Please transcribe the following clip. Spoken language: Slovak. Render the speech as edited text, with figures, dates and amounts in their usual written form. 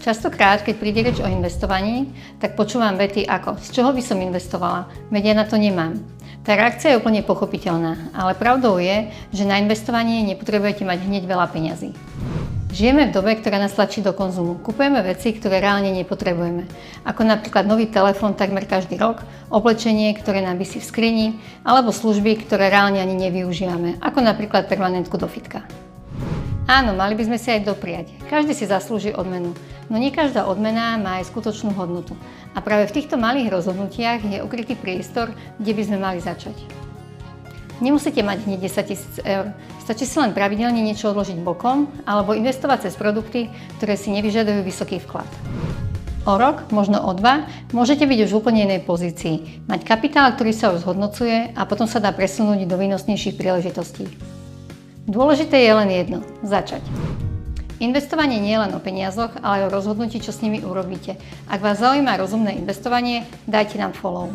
Častokrát, keď príde reč o investovaní, tak počúvam vety ako z čoho by som investovala, veď ja na to nemám. Tá reakcia je úplne pochopiteľná, ale pravdou je, že na investovanie nepotrebujete mať hneď veľa peňazí. Žijeme v dobe, ktorá nás tlačí do konzumu. Kupujeme veci, ktoré reálne nepotrebujeme. Ako napríklad nový telefón takmer každý rok, oblečenie, ktoré nám visí v skrini, alebo služby, ktoré reálne ani nevyužívame, ako napríklad permanentku do fitka. Áno, mali by sme si aj dopriať. Každý si zaslúži odmenu, no nie každá odmena má aj skutočnú hodnotu. A práve v týchto malých rozhodnutiach je ukrytý priestor, kde by sme mali začať. Nemusíte mať hneď 10 000 eur, stačí si len pravidelne niečo odložiť bokom alebo investovať cez produkty, ktoré si nevyžadujú vysoký vklad. O rok, možno o 2, môžete byť už v úplne inej pozícii, mať kapitál, ktorý sa už zhodnocuje a potom sa dá presunúť do výnosnejších príležitostí. Dôležité je len jedno – začať. Investovanie nie je len o peniazoch, ale aj o rozhodnutí, čo s nimi urobíte. Ak vás zaujíma rozumné investovanie, dajte nám follow.